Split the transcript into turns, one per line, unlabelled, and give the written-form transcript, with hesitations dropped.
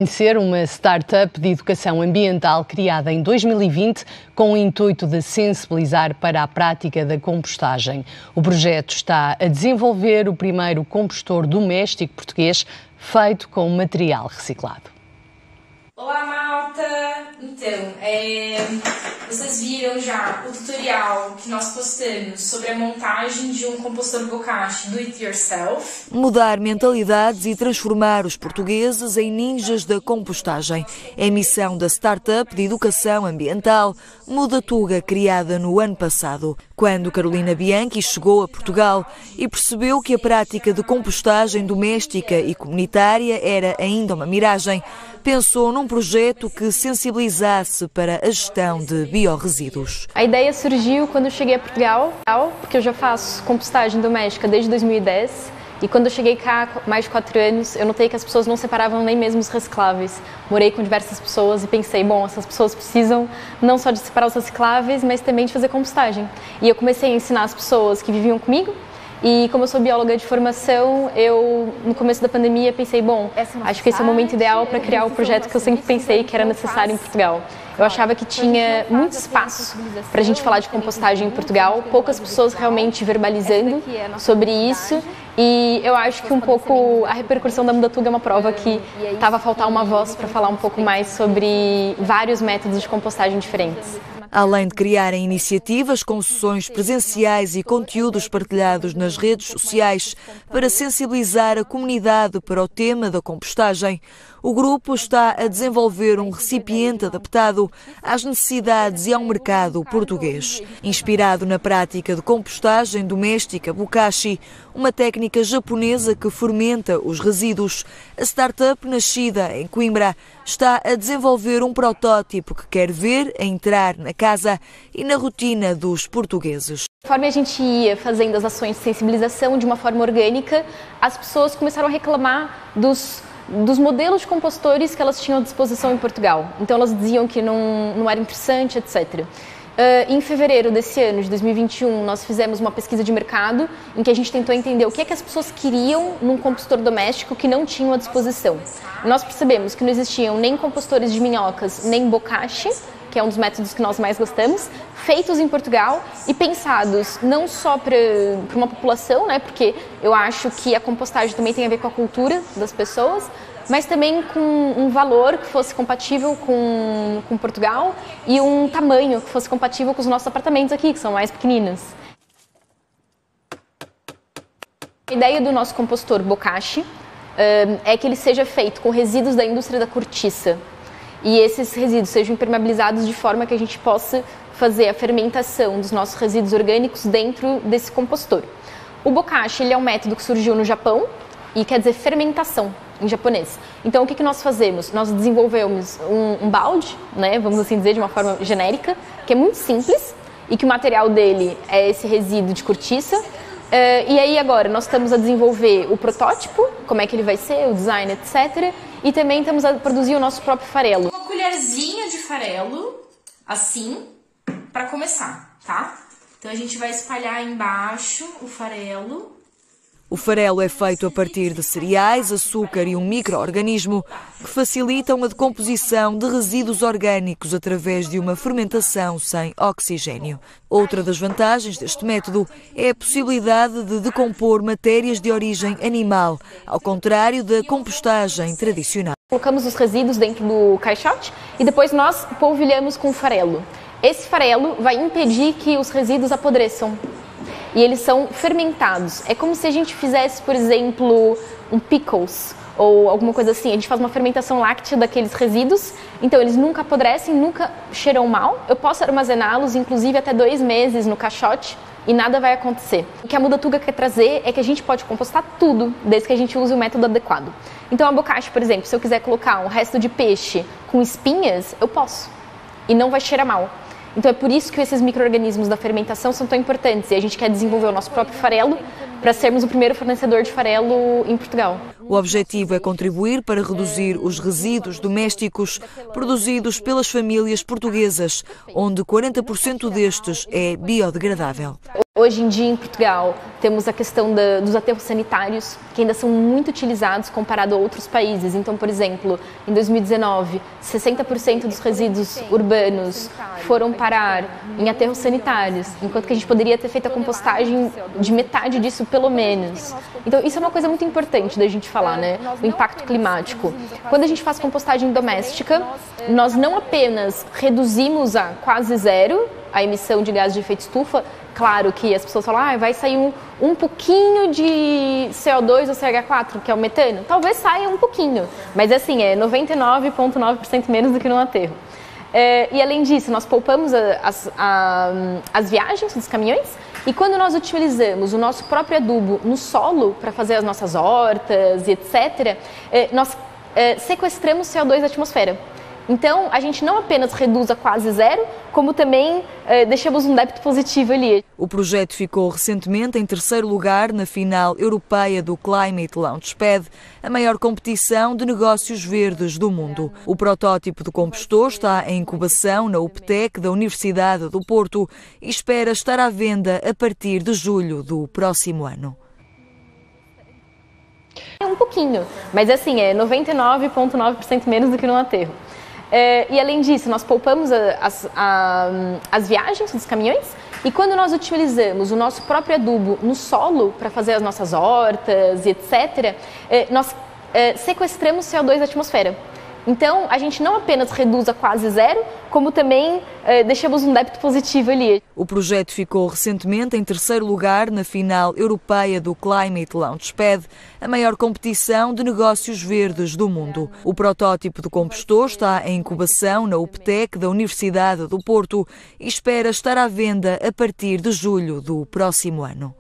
Ser uma startup de educação ambiental criada em 2020 com o intuito de sensibilizar para a prática da compostagem. O projeto está a desenvolver o primeiro compostor doméstico português feito com material reciclado.
Olá, malta! Então, vocês viram já o tutorial que nós postamos sobre a montagem de um compostor bokashi do it yourself.
Mudar mentalidades e transformar os portugueses em ninjas da compostagem. É a missão da startup de educação ambiental Mudatuga, criada no ano passado, quando Carolina Bianchi chegou a Portugal e percebeu que a prática de compostagem doméstica e comunitária era ainda uma miragem. Pensou num projeto que sensibilizasse para a gestão de biorresíduos.
A ideia surgiu quando eu cheguei a Portugal, porque eu já faço compostagem doméstica desde 2010. E quando eu cheguei cá, há mais de 4 anos, eu notei que as pessoas não separavam nem mesmo os recicláveis. Morei com diversas pessoas e pensei, bom, essas pessoas precisam não só de separar os recicláveis, mas também de fazer compostagem. E eu comecei a ensinar as pessoas que viviam comigo. E como eu sou bióloga de formação, eu, no começo da pandemia, pensei, bom, acho que esse é o momento ideal para criar o projeto que eu sempre pensei que era necessário em Portugal. Eu achava que tinha muito espaço para a gente falar de compostagem em Portugal, poucas pessoas realmente verbalizando sobre isso. E eu acho que um pouco a repercussão da Mudatuga é uma prova que estava a faltar uma voz para falar um pouco mais sobre vários métodos de compostagem diferentes.
Além de criarem iniciativas com sessões presenciais e conteúdos partilhados nas redes sociais para sensibilizar a comunidade para o tema da compostagem, o grupo está a desenvolver um recipiente adaptado às necessidades e ao mercado português. Inspirado na prática de compostagem doméstica bokashi, uma técnica japonesa que fermenta os resíduos, a startup nascida em Coimbra está a desenvolver um protótipo que quer ver entrar na casa e na rotina dos portugueses.
Conforme a gente ia fazendo as ações de sensibilização de uma forma orgânica, as pessoas começaram a reclamar dos modelos de compostores que elas tinham à disposição em Portugal. Então elas diziam que não era interessante, etc. Em fevereiro desse ano, de 2021, nós fizemos uma pesquisa de mercado em que a gente tentou entender o que é que as pessoas queriam num compostor doméstico que não tinham à disposição. Nós percebemos que não existiam nem compostores de minhocas, nem bokashi, que é um dos métodos que nós mais gostamos, feitos em Portugal e pensados não só para uma população, né, porque eu acho que a compostagem também tem a ver com a cultura das pessoas, mas também com um valor que fosse compatível com Portugal e um tamanho que fosse compatível com os nossos apartamentos aqui, que são mais pequeninos. A ideia do nosso compostor bokashi é que ele seja feito com resíduos da indústria da cortiça e esses resíduos sejam impermeabilizados de forma que a gente possa fazer a fermentação dos nossos resíduos orgânicos dentro desse compostor. O bokashi ele é um método que surgiu no Japão e quer dizer fermentação em japonês. Então o que nós fazemos? Nós desenvolvemos um balde, né, vamos assim dizer de uma forma genérica, que é muito simples e que o material dele é esse resíduo de cortiça. E aí agora nós estamos a desenvolver o protótipo, como é que ele vai ser, o design, etc. E também estamos a produzir o nosso próprio farelo.
Uma colherzinha de farelo, assim, para começar, tá? Então a gente vai espalhar embaixo o farelo.
O farelo é feito a partir de cereais, açúcar e um micro-organismo que facilitam a decomposição de resíduos orgânicos através de uma fermentação sem oxigênio. Outra das vantagens deste método é a possibilidade de decompor matérias de origem animal, ao contrário da compostagem tradicional.
Colocamos os resíduos dentro do caixote e depois nós polvilhamos com farelo. Esse farelo vai impedir que os resíduos apodreçam. E eles são fermentados. É como se a gente fizesse, por exemplo, um pickles ou alguma coisa assim. A gente faz uma fermentação láctea daqueles resíduos, então eles nunca apodrecem, nunca cheiram mal. Eu posso armazená-los, inclusive, até 2 meses no caixote e nada vai acontecer. O que a Mudatuga quer trazer é que a gente pode compostar tudo, desde que a gente use o método adequado. Então, a bokashi, por exemplo, se eu quiser colocar um resto de peixe com espinhas, eu posso. E não vai cheirar mal. Então é por isso que esses micro-organismos da fermentação são tão importantes e a gente quer desenvolver o nosso próprio farelo para sermos o primeiro fornecedor de farelo em Portugal.
O objetivo é contribuir para reduzir os resíduos domésticos produzidos pelas famílias portuguesas, onde 40% destes é biodegradável.
Hoje em dia, em Portugal, temos a questão dos aterros sanitários, que ainda são muito utilizados comparado a outros países. Então, por exemplo, em 2019, 60% dos resíduos urbanos foram parar em aterros sanitários, enquanto que a gente poderia ter feito a compostagem de metade disso, pelo menos. Então, isso é uma coisa muito importante da gente falar, né? O impacto climático. Quando a gente faz compostagem doméstica, nós não apenas reduzimos a quase zero a emissão de gases de efeito estufa. Claro que as pessoas falam, vai sair um pouquinho de CO2 ou CH4, que é o metano. Talvez saia um pouquinho, mas assim, é 99,9% menos do que num aterro. E além disso, nós poupamos as viagens dos caminhões, e quando nós utilizamos o nosso próprio adubo no solo para fazer as nossas hortas e etc., nós sequestramos CO2 da atmosfera. Então, a gente não apenas reduz a quase zero, como também deixamos um débito positivo ali.
O projeto ficou recentemente em terceiro lugar na final europeia do Climate Launchpad, a maior competição de negócios verdes do mundo. O protótipo do compostor está em incubação na UPTEC da Universidade do Porto e espera estar à venda a partir de julho do próximo ano.
É um pouquinho, mas assim, é 99,9% menos do que num aterro. E além disso, nós poupamos as viagens dos caminhões, e quando nós utilizamos o nosso próprio adubo no solo para fazer as nossas hortas e etc., nós sequestramos CO2 da atmosfera. Então, a gente não apenas reduz a quase zero, como também deixamos um débito positivo ali.
O projeto ficou recentemente em terceiro lugar na final europeia do Climate Launchpad, a maior competição de negócios verdes do mundo. O protótipo do compostor está em incubação na UPTEC da Universidade do Porto e espera estar à venda a partir de julho do próximo ano.